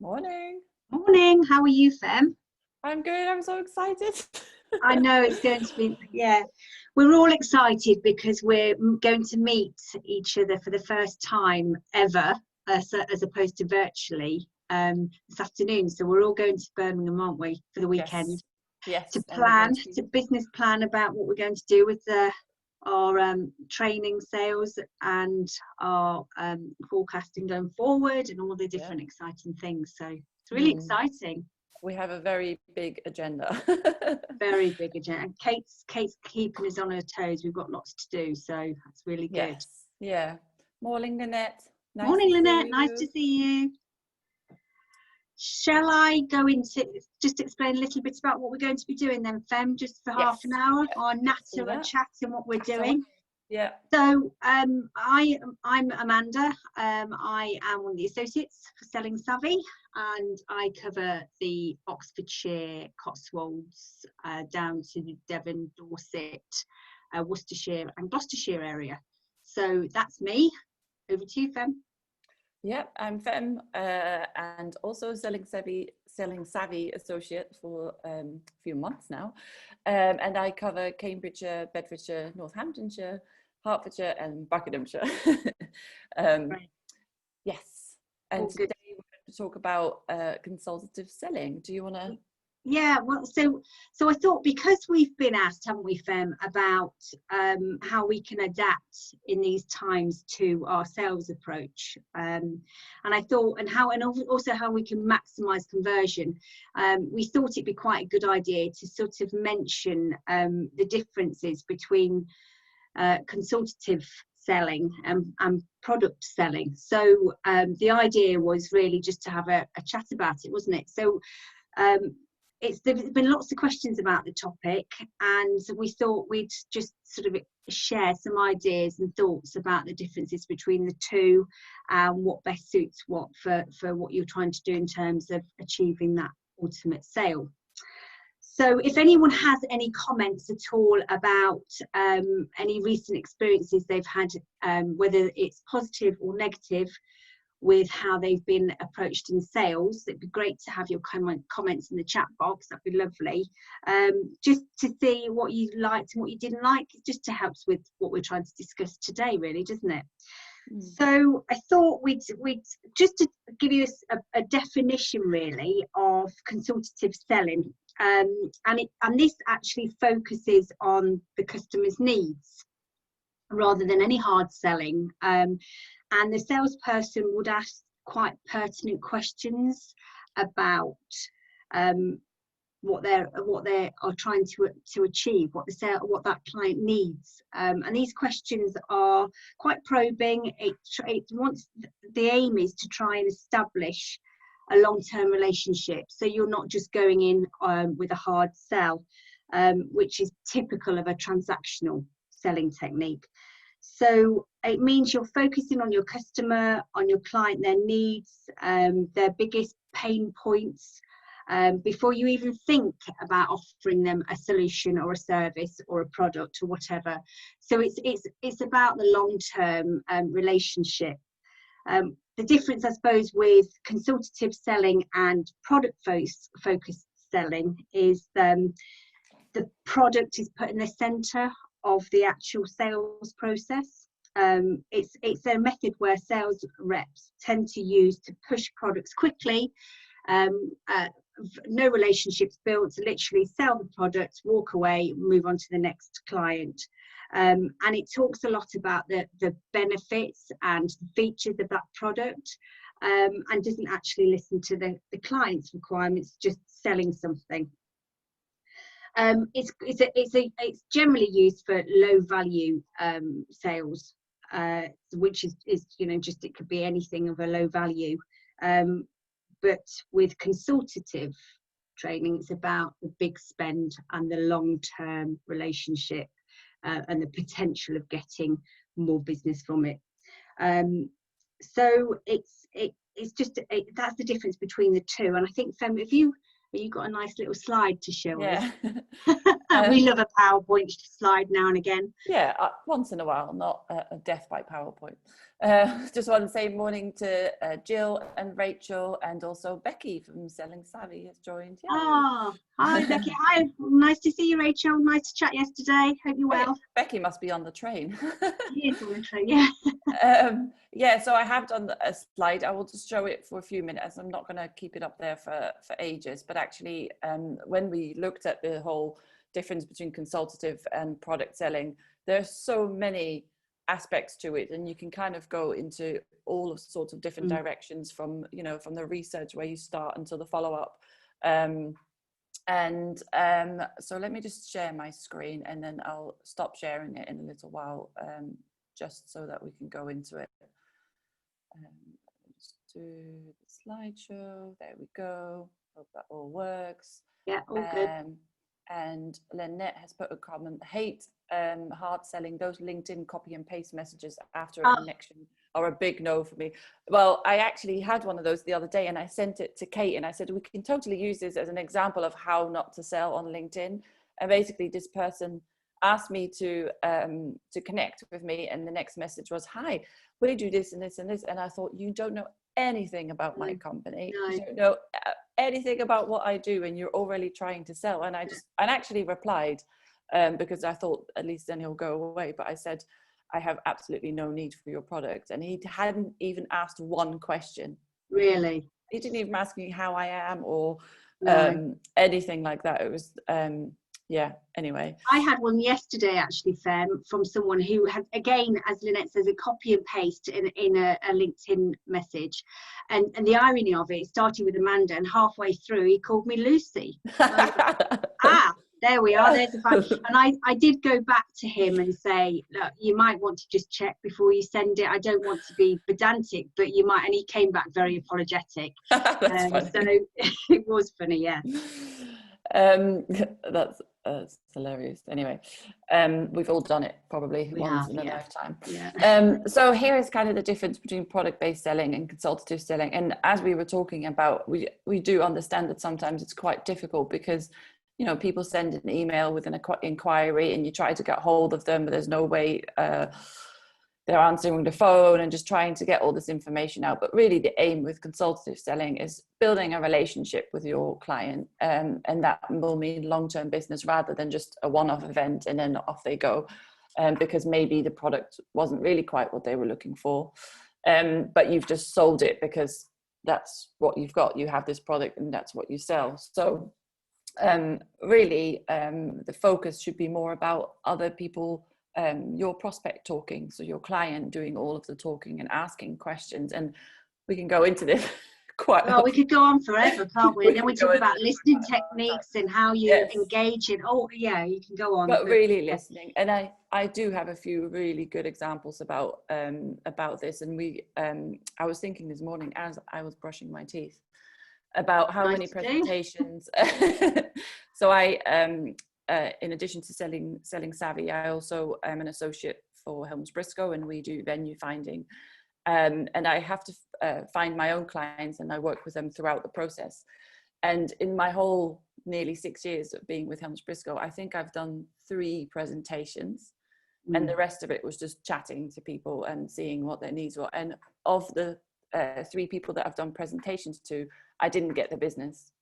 Morning. Morning, how are you, Fem? I'm good. I'm so excited. I know it's going to be, we're all excited because we're going to meet each other for the first time ever, as opposed to virtually, this afternoon. So we're all going to Birmingham, aren't we, for the weekend? Yes. To business plan about what we're going to do with our training, sales, and our forecasting going forward, and all the different exciting things. So it's really exciting. We have a very big agenda. Very big agenda. Kate's keeping us on her toes. We've got lots to do, so that's really good. Yes. Yeah. Morning, Lynette. Morning, Lynette. Nice to see you. Shall I go into just explain a little bit about what we're going to be doing then, Fem, just for half an hour, or natter and chat and what we're doing? Yeah. So I'm Amanda. I am one of the associates for Selling Savvy, and I cover the Oxfordshire, Cotswolds, down to the Devon, Dorset, Worcestershire and Gloucestershire area. So that's me. Over to you, Fem. Yeah, I'm Fem, and also Selling Savvy associate for a few months now, and I cover Cambridgeshire, Bedfordshire, Northamptonshire, Hertfordshire, and Buckinghamshire. Right. Yes, and today we're going to talk about consultative selling. Do you want to? Yeah, well, so I thought, because we've been asked, haven't we, Fem, about how we can adapt in these times to our sales approach, and I thought, and also how we can maximise conversion. We thought it'd be quite a good idea to sort of mention the differences between consultative selling and product selling. So the idea was really just to have a chat about it, wasn't it? So there's been lots of questions about the topic, and we thought we'd just sort of share some ideas and thoughts about the differences between the two, and what best suits what for what you're trying to do in terms of achieving that ultimate sale. So if anyone has any comments at all about any recent experiences they've had, whether it's positive or negative, with how they've been approached in sales, it'd be great to have your comments in the chat box. That'd be lovely. Just to see what you liked and what you didn't like, just to help with what we're trying to discuss today, really, doesn't it? So I thought we'd just to give you a definition, really, of consultative selling, and this actually focuses on the customer's needs rather than any hard selling. And the salesperson would ask quite pertinent questions about what they are trying to achieve, what that client needs. And these questions are quite probing. The aim is to try and establish a long-term relationship. So you're not just going in with a hard sell, which is typical of a transactional selling technique. So it means you're focusing on your customer, on your client, their needs, their biggest pain points, before you even think about offering them a solution or a service or a product or whatever. So it's about the long-term relationship. The difference, I suppose, with consultative selling and product-focused selling is the product is put in the centre of the actual sales process. It's a method where sales reps tend to use to push products quickly, no relationships built, literally sell the product, walk away, move on to the next client. And it talks a lot about the benefits and the features of that product, and doesn't actually listen to the client's requirements, just selling something. It's generally used for low value sales, which is just, it could be anything of a low value. But with consultative training, it's about the big spend and the long-term relationship, and the potential of getting more business from it. So it's just that's the difference between the two. And I think, Fem, you got a nice little slide to show us. We love a PowerPoint slide now and again. Yeah, once in a while, not a death by PowerPoint. Just want to say morning to Jill and Rachel, and also Becky from Selling Savvy has joined. Yay. Oh, hi Becky. Hi, nice to see you, Rachel. Nice to chat yesterday. Hope you're well. Becky must be on the train. She is on the train, yeah. Yeah, so I have done a slide. I will just show it for a few minutes. I'm not going to keep it up there for ages, but actually when we looked at the whole difference between consultative and product selling, there's so many aspects to it, and you can kind of go into all of sorts of different directions, from from the research where you start until the follow-up. So let me just share my screen, and then I'll stop sharing it in a little while, just so that we can go into it. Let's do the slideshow. There we go. Hope that all works. Yeah, all good. And Lynette has put a comment: hate hard selling. Those LinkedIn copy and paste messages after a connection are a big no for me. Well, I actually had one of those the other day, and I sent it to Kate, and I said, we can totally use this as an example of how not to sell on LinkedIn. And basically this person asked me to connect with me, and the next message was, hi, will you do this and this and this? And I thought, you don't know anything about my company. No. You don't know anything about what I do, and you're already trying to sell. And I actually replied, because I thought at least then he'll go away. But I said, I have absolutely no need for your product. And he hadn't even asked one question. Really? He didn't even ask me how I am or anything like that. It was, yeah, anyway. I had one yesterday, actually, Fem, from someone who had, again, as Lynette says, a copy and paste in a LinkedIn message. And the irony of it, starting with Amanda, and halfway through, he called me Lucy. There we are, there's the fact. And I did go back to him and say, look, you might want to just check before you send it. I don't want to be pedantic, but you might. And he came back very apologetic. That's funny. So it was funny, yeah. That's hilarious. Anyway, we've all done it probably once in a lifetime. Yeah. So here is kind of the difference between product-based selling and consultative selling. And as we were talking about, we do understand that sometimes it's quite difficult because people send an email with an inquiry, and you try to get hold of them, but there's no way they're answering the phone, and just trying to get all this information out. But really the aim with consultative selling is building a relationship with your client, and that will mean long-term business rather than just a one-off event and then off they go, because maybe the product wasn't really quite what they were looking for, but you've just sold it because that's what you've got. You have this product and that's what you sell. So really the focus should be more about other people, your prospect talking, so your client doing all of the talking and asking questions. And we can go into this quite well. We could go on forever, can't we? And then we talk about listening techniques and how you engage in. Oh yeah, you can go on. But really listening, and I do have a few really good examples about this. And I was thinking this morning as I was brushing my teeth about how many presentations. So I in addition to selling Savvy, I also am an associate for Helms Briscoe, and we do venue finding, and I have to find my own clients, and I work with them throughout the process. And in my whole nearly 6 years of being with Helms Briscoe, I think I've done 3 presentations, and the rest of it was just chatting to people and seeing what their needs were. And of the 3 people that I've done presentations to, I didn't get the business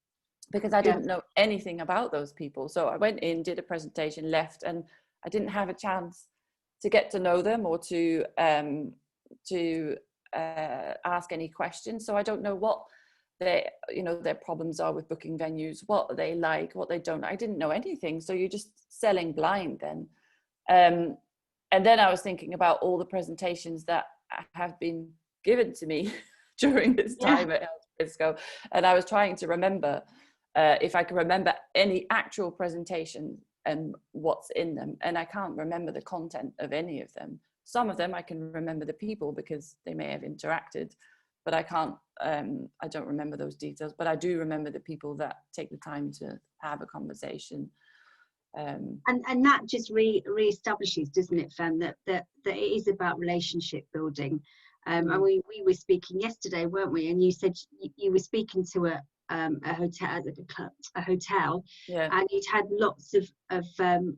because I didn't know anything about those people. So I went in, did a presentation, left, and I didn't have a chance to get to know them or to ask any questions. So I don't know what their problems are with booking venues, what they like, what they don't. I didn't know anything. So you're just selling blind then. And then I was thinking about all the presentations that have been given to me during this time at Helms Briscoe, and I was trying to remember if I could remember any actual presentation and what's in them, and I can't remember the content of any of them. Some of them I can remember the people because they may have interacted, but I can't I don't remember those details. But I do remember the people that take the time to have a conversation. And that just reestablishes, doesn't it, Fem, that it is about relationship building. And we were speaking yesterday, weren't we? And you said you were speaking to a hotel, and you'd had lots of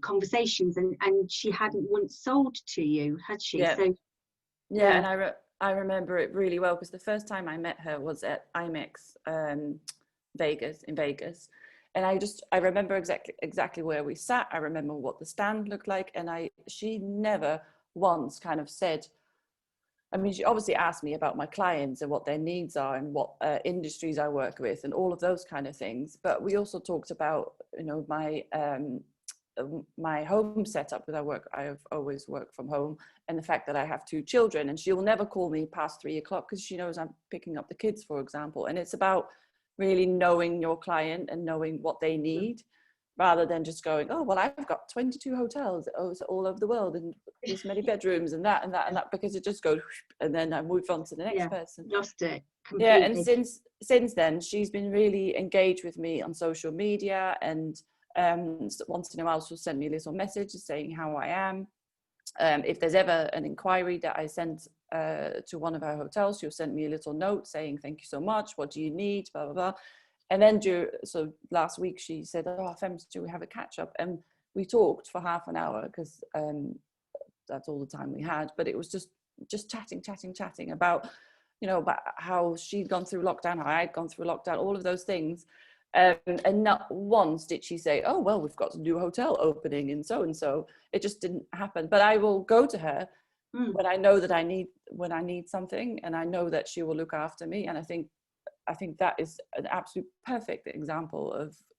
conversations, and she hadn't once sold to you, had she? Yeah. So and I remember it really well because the first time I met her was at IMEX in Vegas. And I remember exactly where we sat. I remember what the stand looked like. And she never once kind of said, I mean, she obviously asked me about my clients and what their needs are and what industries I work with and all of those kind of things. But we also talked about, you know, my home setup, because I've always worked from home, and the fact that I have 2 children, and she will never call me past 3 o'clock because she knows I'm picking up the kids, for example. And it's about really knowing your client and knowing what they need, rather than just going, oh, well, I've got 22 hotels all over the world and this many bedrooms and that, because it just goes, and then I move on to the next person. Lost it completely. Yeah, and since then, she's been really engaged with me on social media, and once in a while she'll send me a little message saying how I am. If there's ever an inquiry that I send to one of our hotels, she'll send me a little note saying, thank you so much, what do you need, blah, blah, blah. And then so last week she said, oh, Fems, do we have a catch up? And we talked for half an hour because that's all the time we had. But it was just chatting about, you know, about how she'd gone through lockdown, how I'd gone through lockdown, all of those things. And not once did she say, oh, well, we've got a new hotel opening and so. It just didn't happen. But I will go to her when I know that I need something, and I know that she will look after me. And I think that is an absolute perfect example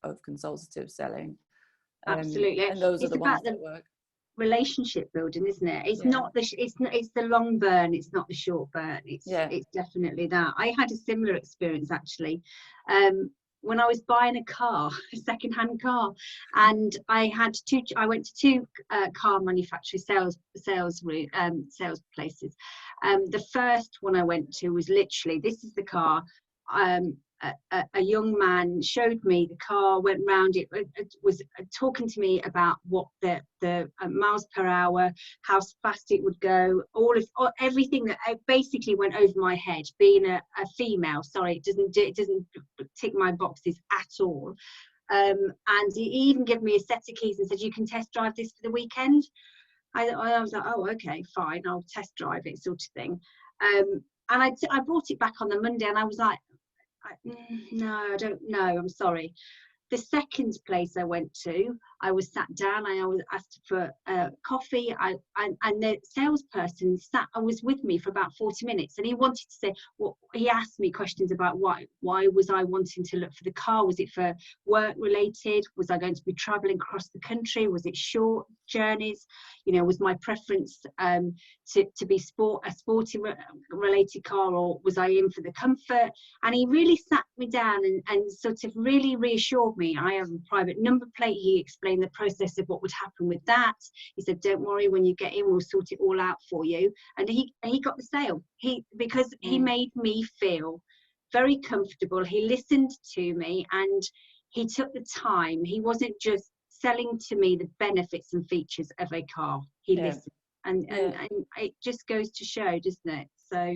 of consultative selling. Absolutely. And those are the ones that work. Relationship building, isn't it? It's not it's the long burn, it's not the short burn. It's definitely that. I had a similar experience actually. When I was buying a car, a second-hand car, and I went to 2 car manufacturer sales places. The first one I went to was literally, this is the car. A young man showed me the car, went round it, was talking to me about what the miles per hour, how fast it would go, everything that basically went over my head. Being a female, sorry, it doesn't tick my boxes at all. And he even gave me a set of keys and said, you can test drive this for the weekend. I was like, oh, okay, fine, I'll test drive it, sort of thing. And I brought it back on the Monday, and I was like, no, I don't know, I'm sorry. The second place I went to, I was sat down, I was asked for coffee, and the salesperson was with me for about 40 minutes, and he wanted to say, well, he asked me questions about why was I wanting to look for the car. Was it for work related? Was I going to be traveling across the country? Was it short journeys? You know, was my preference to be a sporty related car, or was I in for the comfort? And he really sat me down and sort of really reassured me. I have a private number plate. He explained the process of what would happen with that. He said, don't worry, when you get in, we'll sort it all out for you. And he got the sale. Because he made me feel very comfortable. He listened to me, and he took the time. He wasn't just selling to me the benefits and features of a car. He listened, and it just goes to show, doesn't it? So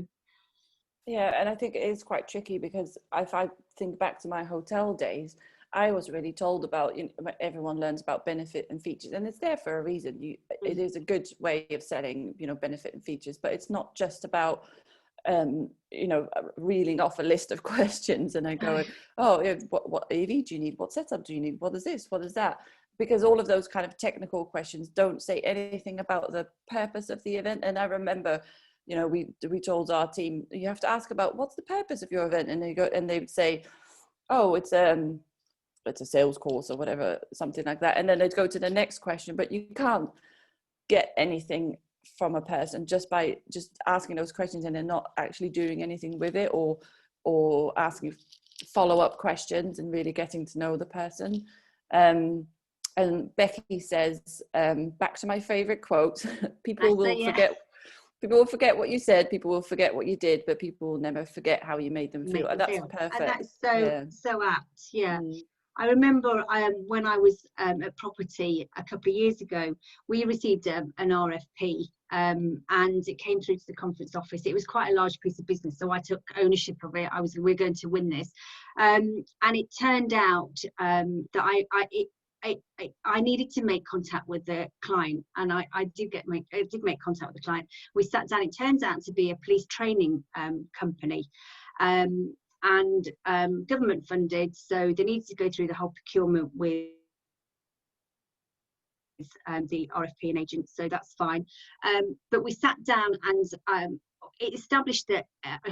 yeah, and I think it is quite tricky, because if I think back to my hotel days, I was really told about, you know, everyone learns about benefit and features, and it's there for a reason. It is a good way of selling, you know, benefit and features, but it's not just about you know, reeling off a list of questions and then going, oh, what AV do you need? What setup do you need? What is this? What is that? Because all of those kind of technical questions don't say anything about the purpose of the event. And I remember, you know, we told our team, you have to ask about what's the purpose of your event, and they would say, oh, it's a sales course or whatever, something like that. And then they'd go to the next question, but you can't get anything from a person just by asking those questions and then not actually doing anything with it, or asking follow-up questions and really getting to know the person. And Becky says, back to my favorite quote, people will forget what you said, people will forget what you did, but people will never forget how you made them feel. And that's perfect. And that's so apt. I remember when I was at Property a couple of years ago, we received an RFP, and it came through to the conference office. It was quite a large piece of business, so I took ownership of it. We're going to win this, and it turned out that I needed to make contact with the client, and I did make contact with the client. We sat down. It turns out to be a police training company, and government funded, so they needed to go through the whole procurement with the RFP and agents, so that's fine. But we sat down, and it established that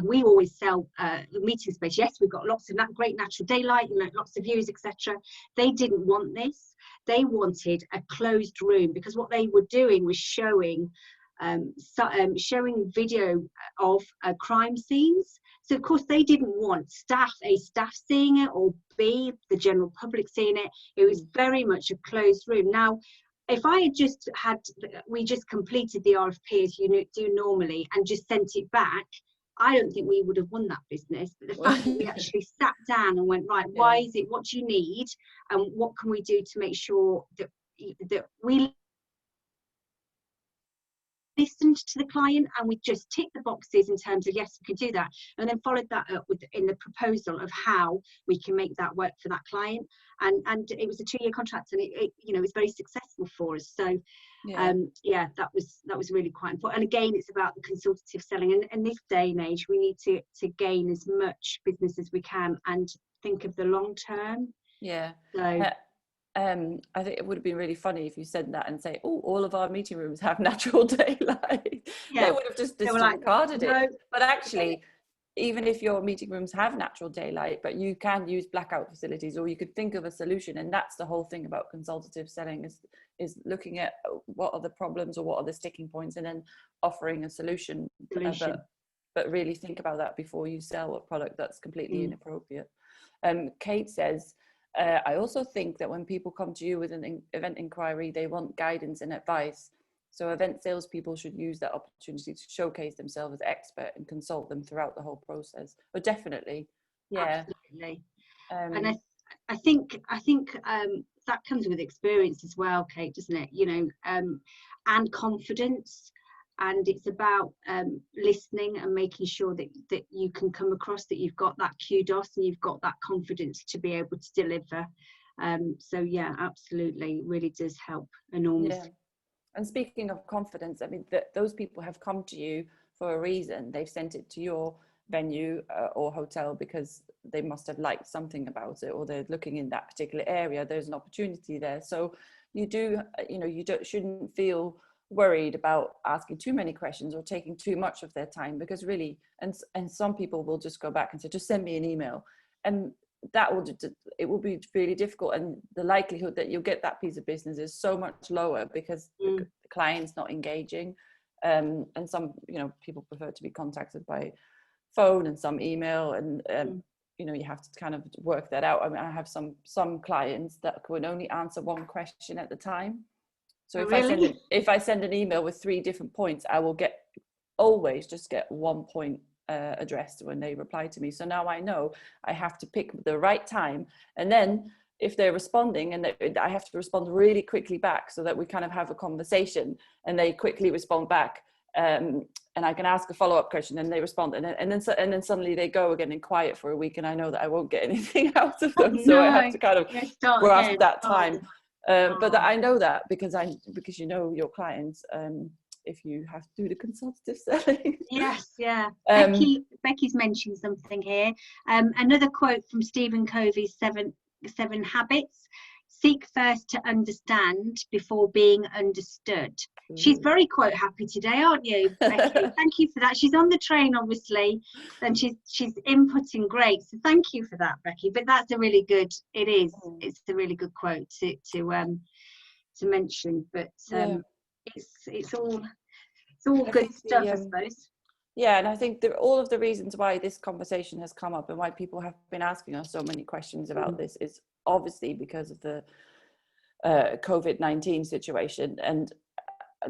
we always sell meeting space. Yes, we've got lots of great natural daylight, lots of views, etc. They didn't want this. They wanted a closed room, because what they were doing was showing video of crime scenes. So of course they didn't want staff seeing it, or B, the general public seeing it. It was very much a closed room. Now, if I had we just completed the RFP as you do normally and just sent it back, I don't think we would have won that business. But the fact that we actually sat down and went, right, why is it, what do you need, and what can we do to make sure that we listened to the client, and we just ticked the boxes in terms of yes, we can do that, and then followed that up in the proposal of how we can make that work for that client. And it was a 2-year contract, and it was very successful for us. So that was really quite important. And again, it's about the consultative selling, and this day and age we need to gain as much business as we can and think of the long term. So I think it would have been really funny if you said that and say, oh, all of our meeting rooms have natural daylight. They would have just disregarded it. But actually, even if your meeting rooms have natural daylight, but you can use blackout facilities, or you could think of a solution. And that's the whole thing about consultative selling, is looking at what are the problems or what are the sticking points, and then offering a solution. But really think about that before you sell a product that's completely inappropriate. Kate says, I also think that when people come to you with an event inquiry, they want guidance and advice. So event salespeople should use that opportunity to showcase themselves as expert and consult them throughout the whole process. But definitely, absolutely. And I think that comes with experience as well, Kate, doesn't it? And confidence. And it's about listening and making sure that you can come across that you've got that kudos and you've got that confidence to be able to deliver. So yeah, absolutely, really does help enormously. And speaking of confidence, I mean, those people have come to you for a reason. They've sent it to your venue or hotel because they must have liked something about it, or they're looking in that particular area. There's an opportunity there. So you shouldn't feel worried about asking too many questions or taking too much of their time, because really, and some people will just go back and say, just send me an email, and it will be really difficult, and the likelihood that you'll get that piece of business is so much lower because the client's not engaging, and some people prefer to be contacted by phone and some email, and you have to kind of work that out. I mean, I have some clients that could only answer one question at the time. So if I send an email with 3 different points, I will always just get 1 point addressed when they reply to me. So now I know I have to pick the right time, and then if they're responding, and I have to respond really quickly back so that we kind of have a conversation, and they quickly respond back, and I can ask a follow-up question, and they respond, and then suddenly they go again in quiet for a week, and I know that I won't get anything out of them. So I have to kind of grasp that time. But I know that because you know your clients, if you have to do the consultative selling. Yes, yeah. Becky's mentioned something here. Another quote from Stephen Covey's seven Habits: seek first to understand before being understood. She's very quote happy today, aren't you, Becky? Thank you for that. She's on the train, obviously, and she's inputting great. So thank you for that, Becky. But that's a really good. It's a really good quote to mention. But it's all good stuff, I suppose. Yeah, and I think all of the reasons why this conversation has come up and why people have been asking us so many questions about this is obviously because of the COVID-19 situation, and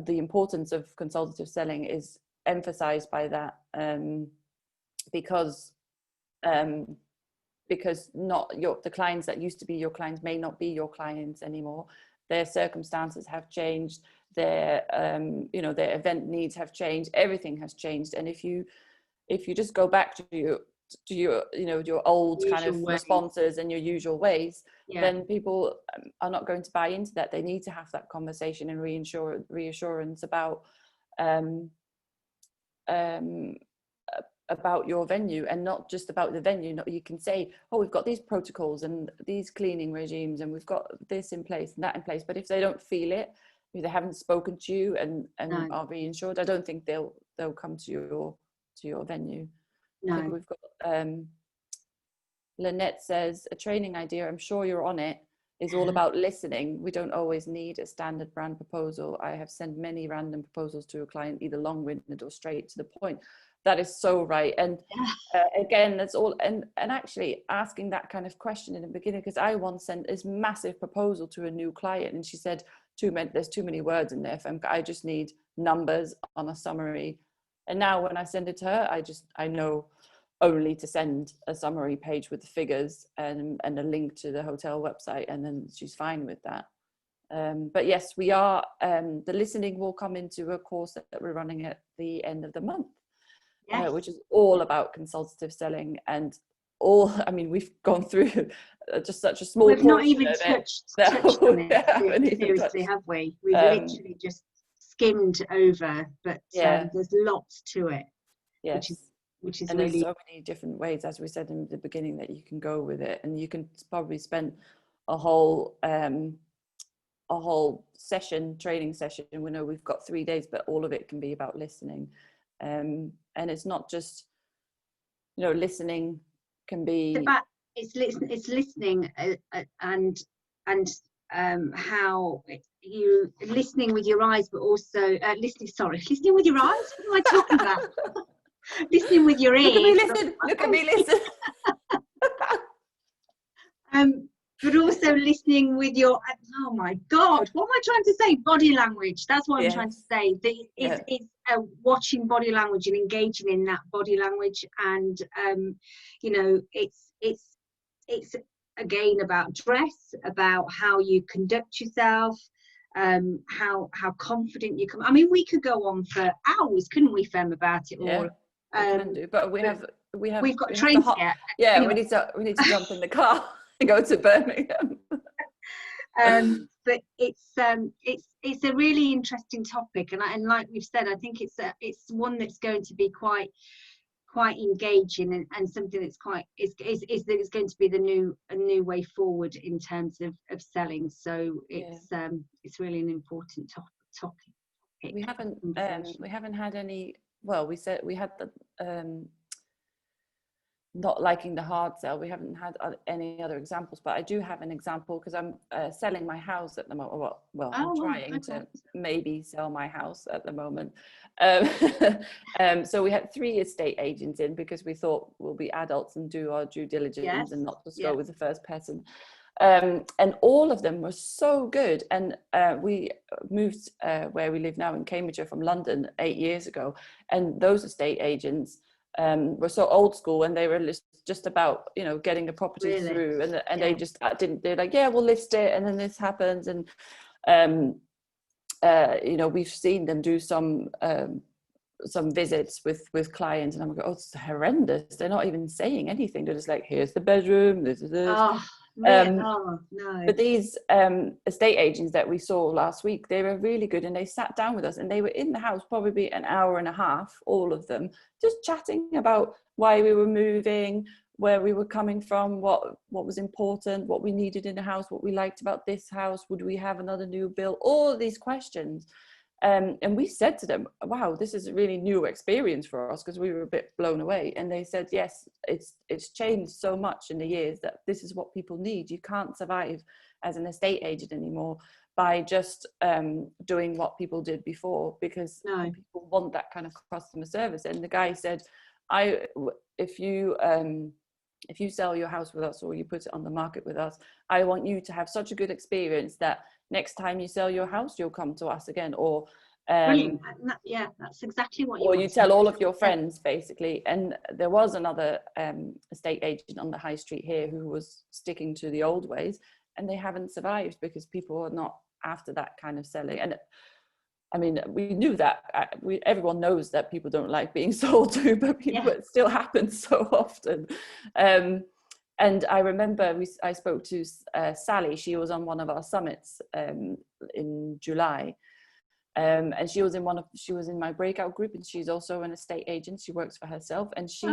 the importance of consultative selling is emphasized by that, because not the clients that used to be your clients may not be your clients anymore. Their circumstances have changed, their event needs have changed, everything has changed. And if you just go back to to your, your old kind of Usual ways. responses and your usual ways, Yeah. then people are not going to buy into that. They need to have that conversation and reassurance about your venue, and not just about the venue. You can say, oh, we've got these protocols and these cleaning regimes, and we've got this in place and that in place. But if they don't feel it, if they haven't spoken to you and No. are reassured, I don't think they'll come to your venue. No. I think we've got Lynette says, a training idea, I'm sure you're on it, is all about listening. We don't always need a standard brand proposal. I have sent many random proposals to a client, either long-winded or straight to the point. That is so right. And again, that's all. And actually asking that kind of question in the beginning, because I once sent this massive proposal to a new client, and she said, there's too many words in there, Femke. I just need numbers on a summary. And now when I send it to her, I know only to send a summary page with the figures and a link to the hotel website, and then she's fine with that. But yes, we are, the listening will come into a course that we're running at the end of the month, yes. Which is all about consultative selling, and we've gone through just such a small portion. We've not even touched on it seriously, have we? We've literally just skimmed over, but there's lots to it. Yes. Which is and really, there's so many different ways, as we said in the beginning, that you can go with it, and you can probably spend a whole training session. We know we've got 3 days, but all of it can be about listening, and it's not just, listening can be it's listening and how you listening with your eyes, but also listening with your eyes. What am I talking about? Listening with your ears. Look at me listen. But also listening with your, oh my God, what am I trying to say? Body language. That's what I'm trying to say. It's watching body language and engaging in that body language. And, it's again about dress, about how you conduct yourself, how confident you come. I mean, we could go on for hours, couldn't we, Fem, about it all? We can do, but we've got trains to get. Yeah, anyway. we need to jump in the car and go to Birmingham. But it's a really interesting topic, and like we've said, I think it's one that's going to be quite engaging, and something that's is going to be a new way forward in terms of selling. So it's really an important topic. We haven't had any. Well, we said we had the not liking the hard sell. We haven't had any other examples, but I do have an example, because I'm selling my house at the moment. Well, I'm trying to maybe sell my house at the moment. So we had 3 estate agents in, because we thought we'll be adults and do our due diligence and not just go with the first person. And all of them were so good. And we moved where we live now in Cambridgeshire from London 8 years ago, and those estate agents were so old school, and they were just about getting a property through, and they just they're like, we'll list it, and then this happens. And we've seen them do some visits with clients, and I'm like, oh, it's horrendous. They're not even saying anything. They're just like, here's the bedroom, this is this. No. But these estate agents that we saw last week, they were really good, and they sat down with us, and they were in the house probably an hour and a half, all of them, just chatting about why we were moving, where we were coming from, what was important, what we needed in the house, what we liked about this house, would we have another new build, all these questions. And we said to them, wow, this is a really new experience for us, because we were a bit blown away. And they said, yes, it's changed so much in the years that this is what people need. You can't survive as an estate agent anymore by just doing what people did before, because people want that kind of customer service. And the guy said, if you sell your house with us, or you put it on the market with us, I want you to have such a good experience that next time you sell your house, you'll come to us again. Or brilliant. That's exactly what you or want you tell all of your friends, basically. And there was another estate agent on the high street here who was sticking to the old ways, and they haven't survived, because people are not after that kind of selling. And I mean, we knew that everyone knows that people don't like being sold to, but it still happens so often. And I remember I spoke to Sally. She was on one of our summits in July, and she was in my breakout group, and she's also an estate agent. She works for herself, and she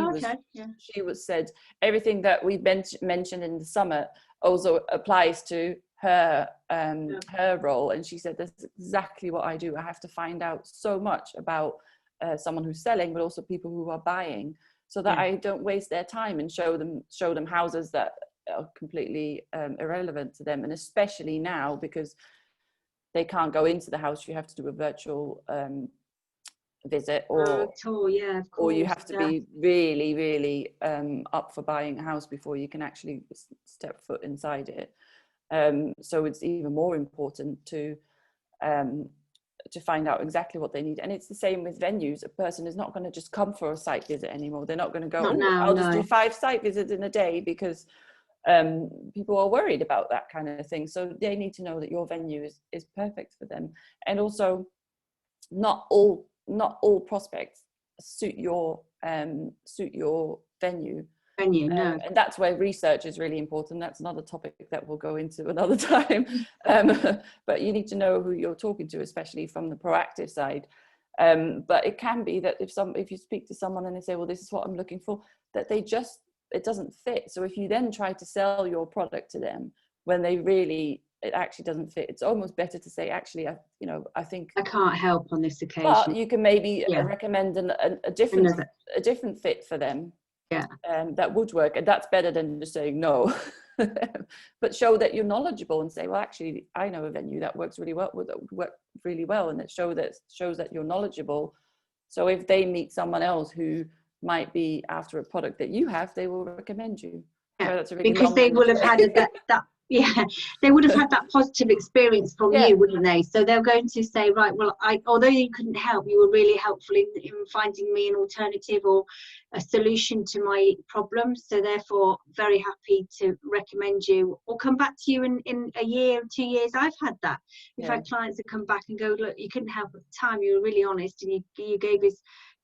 said everything that we mentioned in the summit also applies to her her role. And she said, that's exactly what I do. I have to find out so much about someone who's selling, but also people who are buying, so that I don't waste their time and show them houses that are completely irrelevant to them. And especially now, because they can't go into the house, you have to do a virtual visit, or you have to be really, really up for buying a house before you can actually step foot inside it. So it's even more important to find out exactly what they need. And it's the same with venues. A person is not going to just come for a site visit anymore. They're not going to go, I'll just do 5 site visits in a day, because people are worried about that kind of thing. So they need to know that your venue is perfect for them. And also, not all prospects suit your venue. And that's where research is really important. That's another topic that we'll go into another time. But you need to know who you're talking to, especially from the proactive side. But it can be that if you speak to someone and they say, well, this is what I'm looking for, that it doesn't fit. So if you then try to sell your product to them when it actually doesn't fit, it's almost better to say, actually, I think I can't help on this occasion. But you can maybe recommend a different fit for them. That would work, and that's better than just saying no. But show that you're knowledgeable and say, well, actually, I know a venue that works really well, and it shows that you're knowledgeable. So if they meet someone else who might be after a product that you have, they will recommend you. So that's a really because they will have had that they would have had that positive experience from you, wouldn't they? So they're going to say, right, well, although you couldn't help, you were really helpful in finding me an alternative or a solution to my problem. So therefore, very happy to recommend you, or come back to you in a year or 2 years. I've had that. We've had clients that come back and go, look, you couldn't help at the time. You were really honest, and you gave us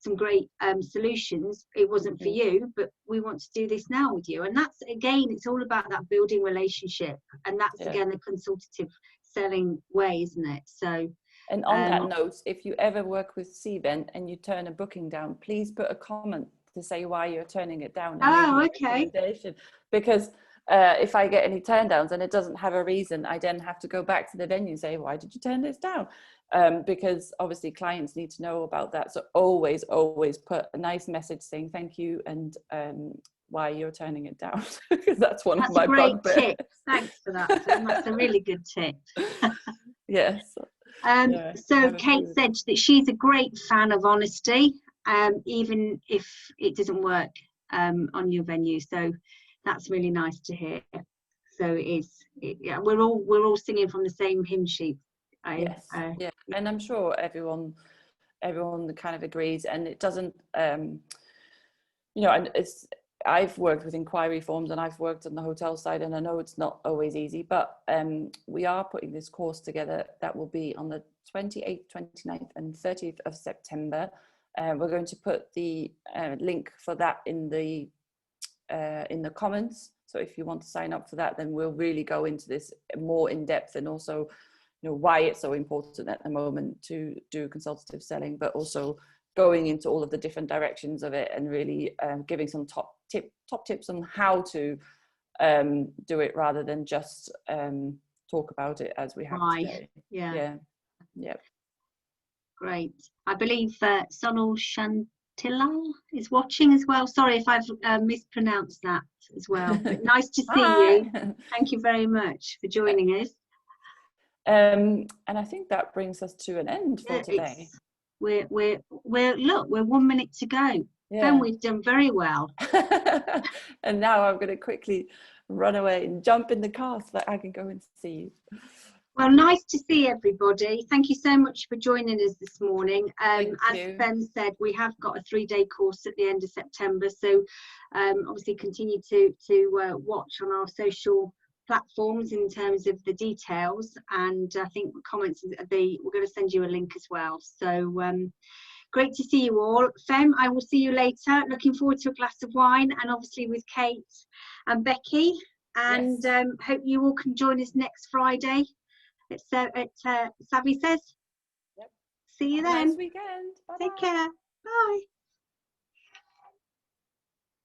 some great solutions. It wasn't for you, but we want to do this now with you. And that's, again, it's all about that building relationship, and that's again the consultative selling way, isn't it? So, and on that note, if you ever work with Cvent and you turn a booking down, please put a comment to say why you're turning it down. Because if I get any turn downs and it doesn't have a reason, I then have to go back to the venue and say, why did you turn this down? Because obviously clients need to know about that. So always put a nice message saying thank you and why you're turning it down. Because that's one of my great tip. Thanks for that. That's a really good tip. Yes. So Kate said that she's a great fan of honesty, even if it doesn't work on your venue. So that's really nice to hear. So we're all singing from the same hymn sheet. And I'm sure everyone kind of agrees, and it doesn't and I've worked with inquiry forms and I've worked on the hotel side, and I know it's not always easy, but we are putting this course together that will be on the 28th, 29th and 30th of September. We're going to put the link for that in the comments. So if you want to sign up for that, then we'll really go into this more in depth, and also why it's so important at the moment to do consultative selling, but also going into all of the different directions of it, and really giving some top tips on how to do it, rather than just talk about it as we have today. Yeah. Great. I believe Sonal Shantilal is watching as well. Sorry if I've mispronounced that as well. But nice to see you. Thank you very much for joining us. And I think that brings us to an end for today. We're 1 minute to go, and we've done very well. And now I'm going to quickly run away and jump in the car so that I can go and see you. Well, nice to see everybody. Thank you so much for joining us this morning. As Ben said, we have got a 3-day course at the end of September, so obviously continue to watch on our social platforms in terms of the details, and I think comments, we're going to send you a link as well. So great to see you all. Fem, I will see you later. Looking forward to a glass of wine, and obviously with Kate and Becky. And Yes. hope you all can join us next Friday at Savvy Says. Yep. See you Have a then. nice weekend. Bye-bye. Take care. Bye.